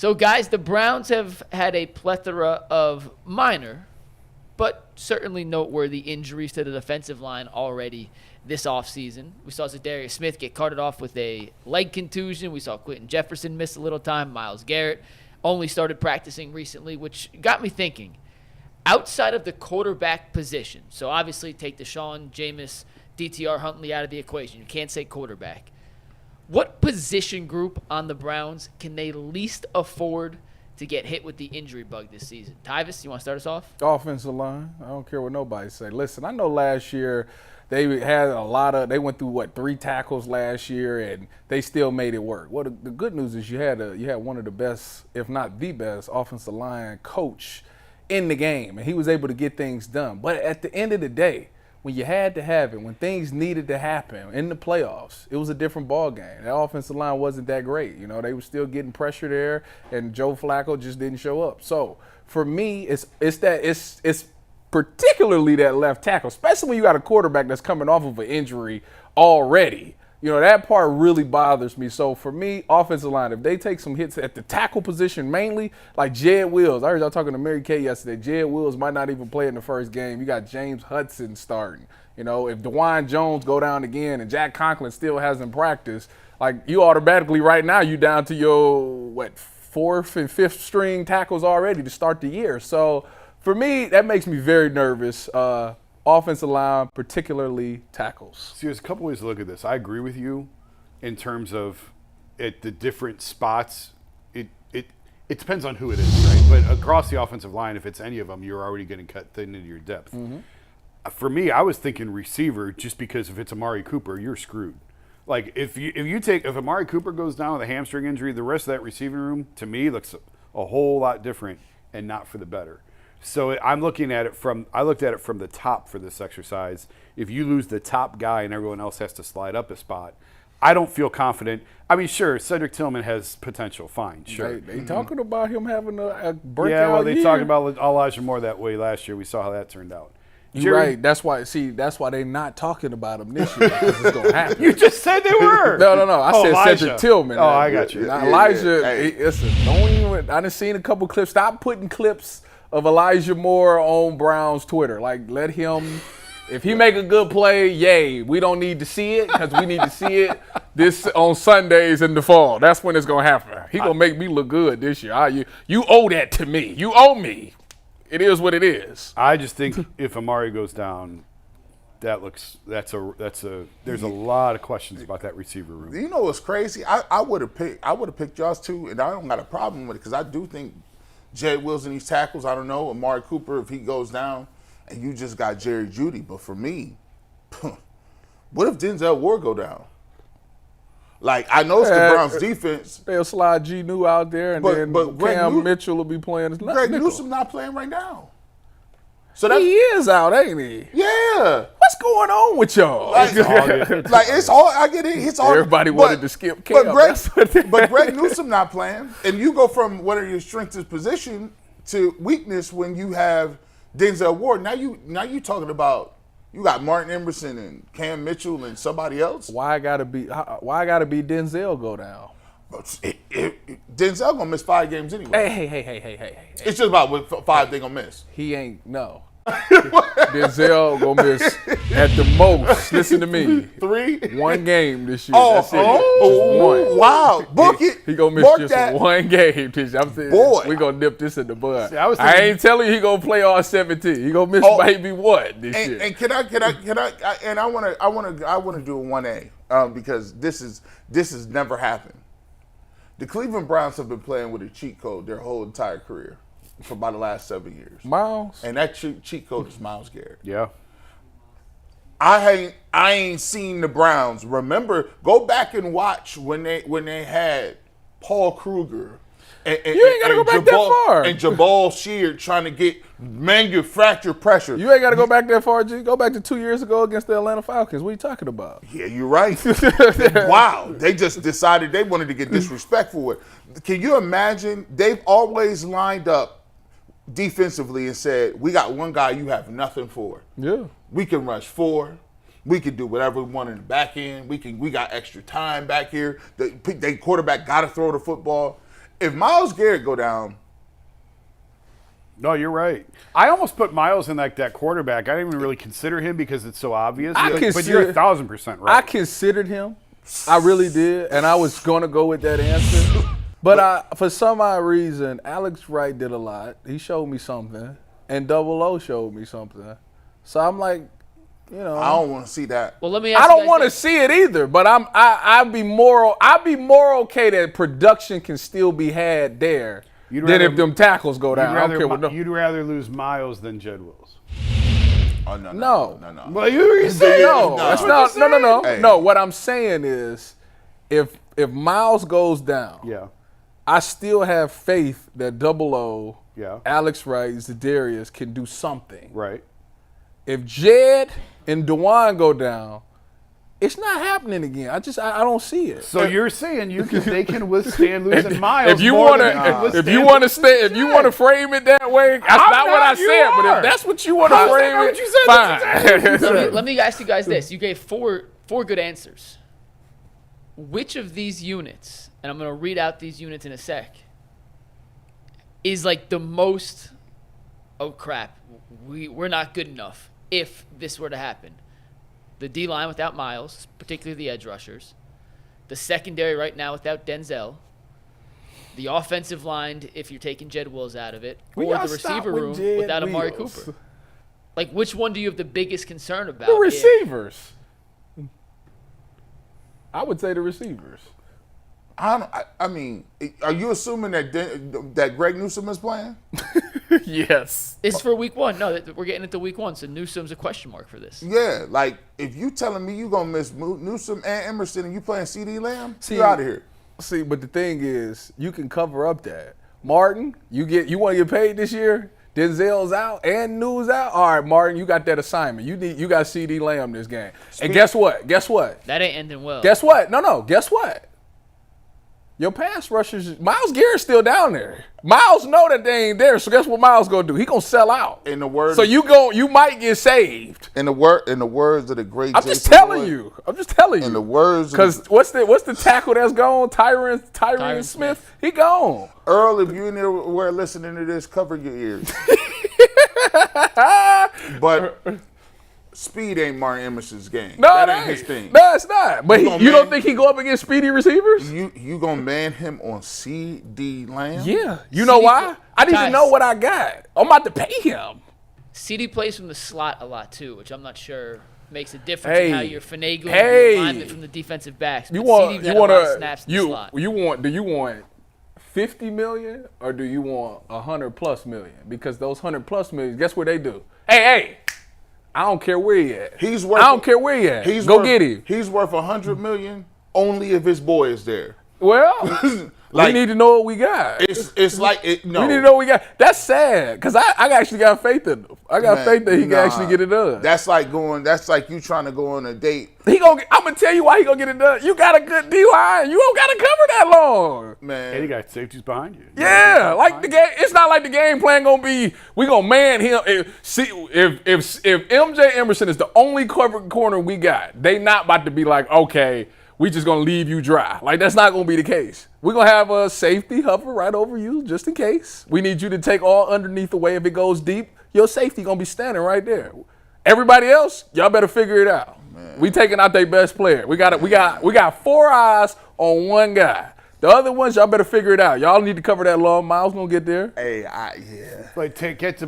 So, guys, the Browns have had a plethora of minor, but certainly noteworthy injuries to the defensive line already this offseason. We saw Zadarius Smith get carted off with a leg contusion. We saw Quentin Jefferson miss a little time. Myles Garrett only started practicing recently, which got me thinking. Outside of the quarterback position, so obviously take Deshaun, Jameis, DTR Huntley out of the equation. You can't say quarterback. What position group on the Browns can they least afford to get hit with the injury bug this season? Tyvis, you want to start us off? Offensive line. I don't care what nobody say. Listen, I know last year they had they went through 3 tackles last year, and they still made it work. Well, the good news is you had one of the best, if not the best, offensive line coach in the game, and he was able to get things done. But at the end of the day, when you had to have it, when things needed to happen in the playoffs, it was a different ball game. That offensive line wasn't that great. They were still getting pressure there, and Joe Flacco just didn't show up. So for me, it's particularly that left tackle, especially when you got a quarterback that's coming off of an injury already. That part really bothers me. So for me, offensive line, if they take some hits at the tackle position mainly, like Jed Wills. I heard y'all talking to Mary Kay yesterday. Jed Wills might not even play in the first game. You got James Hudson starting. If DeWine Jones go down again and Jack Conklin still hasn't practiced, you automatically right now you down to your, 4th and 5th string tackles already to start the year. So for me, that makes me very nervous. Offensive line, particularly tackles. See, there's a couple ways to look at this. I agree with you in terms of at the different spots. It depends on who it is, right? But across the offensive line, if it's any of them, you're already getting cut thin into your depth. Mm-hmm. For me, I was thinking receiver just because if it's Amari Cooper, you're screwed. If Amari Cooper goes down with a hamstring injury, the rest of that receiving room, to me, looks a whole lot different and not for the better. So I looked at it from the top for this exercise. If you lose the top guy and everyone else has to slide up a spot, I don't feel confident. I mean, sure, Cedric Tillman has potential. Fine, sure. They talking about him having a breakout year. Yeah, well, they year. talked about Elijah Moore that way last year. We saw how that turned out. You're right. That's why they're not talking about him this year because it's going to happen. You just said they were. No. I said Elijah. Cedric Tillman. Oh, I got you. Elijah, listen, I done seen a couple clips. Stop putting clips of Elijah Moore on Brown's Twitter. Let him, if he make a good play, yay. We don't need to see it because we need to see it this on Sundays in the fall. That's when it's going to happen. He going to make me look good this year. You owe that to me. You owe me. It is what it is. I just think if Amari goes down, there's a lot of questions about that receiver room. You know what's crazy? I would have picked y'all too, and I don't got a problem with it because I do think Jed Wills in these tackles, I don't know, Amari Cooper, if he goes down, and you just got Jerry Jeudy. But for me, what if Denzel Ward go down? I know it's the Browns defense. They'll slide Genu out there, and then Cam Mitchell will be playing as Greg nickel. Newsome not playing right now. So he is out, ain't he? Yeah. What's going on with y'all? It's all I get it. It's all everybody wanted to skip Cam. But Greg Newsome not playing, and you go from what are your strengths of position to weakness when you have Denzel Ward. Now you talking about you got Martin Emerson and Cam Mitchell and somebody else. Why gotta be Denzel go down? Denzel gonna miss 5 games anyway. Hey. It's just about what 5 they gonna miss. He ain't, no. Denzel gonna miss at the most. Listen to me. 3? 1 game this year. That's it. Just 1. Wow. Book it. He gonna miss just 1 game this year. I'm saying, boy, we gonna nip this in the bud. See, I ain't telling you he gonna play all 17. He gonna miss maybe 1 this year. And can I? And I wanna do a 1A because this has never happened. The Cleveland Browns have been playing with a cheat code their whole entire career for about the last 7 years. Miles? And that cheat code is Myles Garrett. Yeah. I ain't seen the Browns. Remember, go back and watch when they had Paul Kruger. You ain't got to go back that far. And Jabal Sheard trying to get manufactured pressure. You ain't got to go back that far, G. Go back to 2 years ago against the Atlanta Falcons. What are you talking about? Yeah, you're right. Wow. They just decided they wanted to get disrespectful with it. Can you imagine? They've always lined up defensively and said, we got one guy you have nothing for. Yeah. We can rush 4. We can do whatever we want in the back end. We got extra time back here. The quarterback got to throw the football. if Myles Garrett go down, No, you're right. I almost put Miles in that quarterback. I didn't even really consider him because it's so obvious. But you're 1,000% right. I considered him. I really did, and I was going to go with that answer. But for some odd reason, Alex Wright did a lot. He showed me something, and Double O showed me something. So I'm like, you know, I don't want to see that. Well, let me ask I you don't guys want to this. see it either. But I'd be more okay that production can still be had there than if them tackles go down. I don't care what. You'd rather lose Miles than Jed Wills. Oh no. No. Well, you said No, that's not. No. Hey. No, what I'm saying is, if Miles goes down, Yeah. I still have faith that Double O, Yeah. Alex Wright, Zadarius can do something. Right. If Jed and Dewan go down, it's not happening again. I don't see it. So you're saying they can withstand losing Miles. If you more want than they can to, withstand if you want to losing stay, if you Jed. want to frame it that way, that's not what I you said. But are. if that's what you want to How's that frame not it, what you said? fine. Let me ask you guys this. You gave four good answers. Which of these units, and I'm going to read out these units in a sec, is like the most, oh crap, we're not good enough if this were to happen? The D-line without Miles, particularly the edge rushers. The secondary right now without Denzel. The offensive line, if you're taking Jed Wills out of it. We Or gotta the stop receiver with room Jed without Amari Wills. Cooper. Like, which one do you have the biggest concern about? The if- receivers. I would say the receivers. I mean, are you assuming that Greg Newsome is playing? Yes. It's for week one. No, we're getting into week one, so Newsome's a question mark for this. Yeah, like if you telling me you gonna miss Newsome and Emerson and you playing CD Lamb, See, you out of here. See, but the thing is, you can cover up that. Martin, you want to get paid this year? Denzel's out and New's out. All right, Martin, you got that assignment. You got CD Lamb this game. And guess what? That ain't ending well. Guess what? No. Guess what? Your pass rushers, Myles Garrett's still down there. Myles know that they ain't there, so guess what Myles gonna do? He gonna sell out. In the words, So you might get saved. in the words of the great. I'm Jason just telling Boyd, you. I'm just telling you. In the words, Because what's the tackle that's gone? Tyron Smith. He gone. Earl, if you anywhere listening to this, cover your ears. But speed ain't Martin Emerson's game. No, that it ain't his ain't. thing. No, it's not. But You gonna you don't man- think he go up against speedy receivers? You gonna man him on CD Lamb? Yeah. You know why? I need to Guys. know what I got. I'm about to pay him. CD plays from the slot a lot too, which I'm not sure makes a difference in how you're finagling Hey. the alignment from the defensive backs. You But want CD's you got a want lot of snaps to in the slot. do you want 50 million or do you want 100+ million? Because those 100+ million, guess what they do? Hey, I don't care where he at. He's worth. I don't care where he at. Get him. He's worth $100 million only if his boy is there. Well, Like- we need to know what we got. It's like it. No, We need to know what we got. That's sad because I actually got faith in him. I got Man, faith that he can nah. actually get it done. That's like you trying to go on a date, I'm gonna tell you why he gonna get it done. You got a good D line. You don't gotta cover that long. man. And you got safeties behind you. Yeah, like the game. It's not like the game plan gonna be we gonna man him. If MJ Emerson is the only covered corner we got, they not about to be like, okay, we just gonna leave you dry. Like that's not gonna be the case. We're gonna have a safety hover right over you just in case. We need you to take all underneath away. If it goes deep, your safety gonna be standing right there. Everybody else, y'all better figure it out. We taking out their best player. We got 4 eyes on one guy. The other ones, y'all better figure it out. Y'all need to cover that long. Miles gonna get there. Hey, yeah. But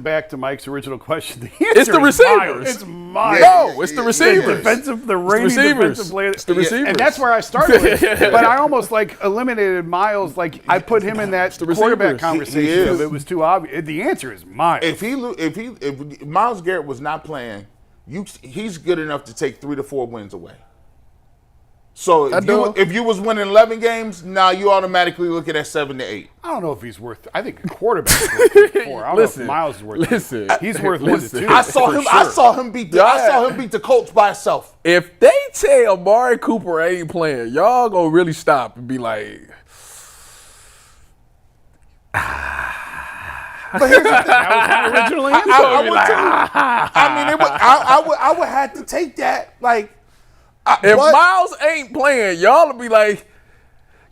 back to Mike's original question. The It's answer the is receivers. Miles. It's Miles. No, it's the yeah, receivers. The reigning receivers. defensive player. It's the receivers. And that's where I started with. But I almost eliminated Miles. I put him in that the quarterback receivers. conversation. He is. Of it was too obvious. The answer is Miles. If Myles Garrett was not playing, he's good enough to take 3 to 4 wins away. So if you was winning 11 games, now you automatically looking at 7 to 8. I don't know if he's worth. I think a quarterback is worth 3 to 4. I don't know if Miles is worth. He's worth 1 to 2. I saw him beat the Colts by himself. If they tell Amari Cooper ain't playing, y'all gonna really stop and be like, But here's the thing. That was my original answer. I would have to take that. if Miles ain't playing, y'all will be like,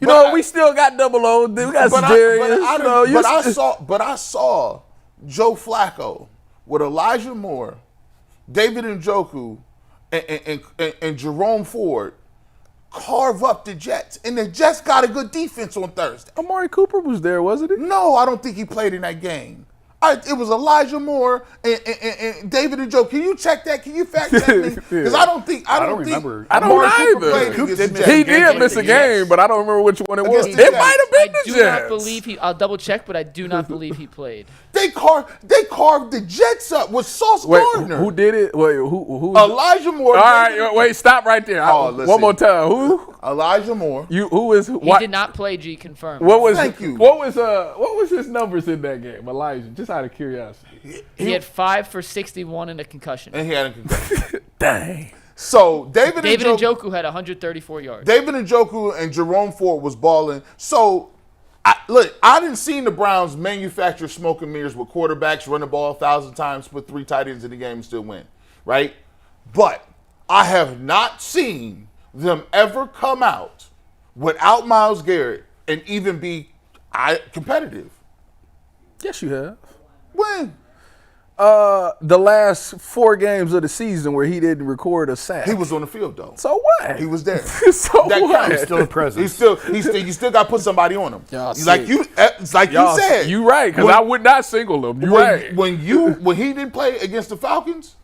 You know, we still got double O. We got Sedarius. But I saw Joe Flacco with Elijah Moore, David Njoku, and Jerome Ford carve up the Jets, and the Jets got a good defense on Thursday. Amari Cooper was there, wasn't he? No, I don't think he played in that game. It was Elijah Moore and David Njoku. Can you check that? Can you fact check me? Because I don't remember. I don't either. He did miss a game, but I don't remember which one it was. It might have been the Jets. I do not believe I'll double check, but I do not believe he played. They carved the Jets up with Sauce Gardner. Who did it? Wait, who? Elijah Moore. All right, wait, stop right there. One more time. Who? Elijah Moore. Who is? He did not play. G confirmed. Thank you. What was his numbers in that game, Elijah? Just out of curiosity. He had 5 for 61 and a concussion. And he had a concussion. Dang. So David Njoku had 134 yards. David Njoku and Jerome Ford was balling. So I didn't see the Browns manufacture smoke and mirrors with quarterbacks run the ball 1,000 times, put 3 tight ends in the game and still win, right? But I have not seen them ever come out without Myles Garrett and even be competitive. Yes, you have. When? The last 4 games of the season where he didn't record a sack. He was on the field though. So what? He was there. So that what? counts. Still a presence. You still got to put somebody on him. It's like Y'all you said. You right, because I would not single him. You right. When he didn't play against the Falcons,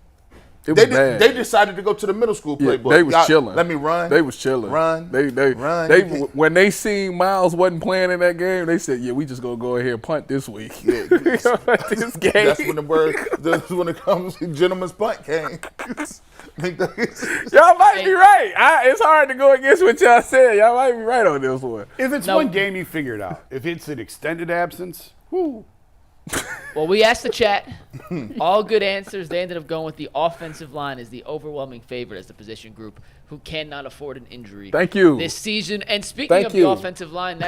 It was bad. They decided to go to the middle school playbook. They was chilling. Let me run. They was chilling. Run. They when they seen Miles wasn't playing in that game, they said, "Yeah, we just gonna go ahead and punt this week." Yeah, this game. That's when the comes gentleman's punt came. Y'all might be right. It's hard to go against what y'all said. Y'all might be right on this one. If it's one game, you figure it out. If it's an extended absence, whoo. Well, we asked the chat. All good answers. They ended up going with the offensive line as the overwhelming favorite as the position group who cannot afford an injury Thank you. this season. And speaking of the offensive line,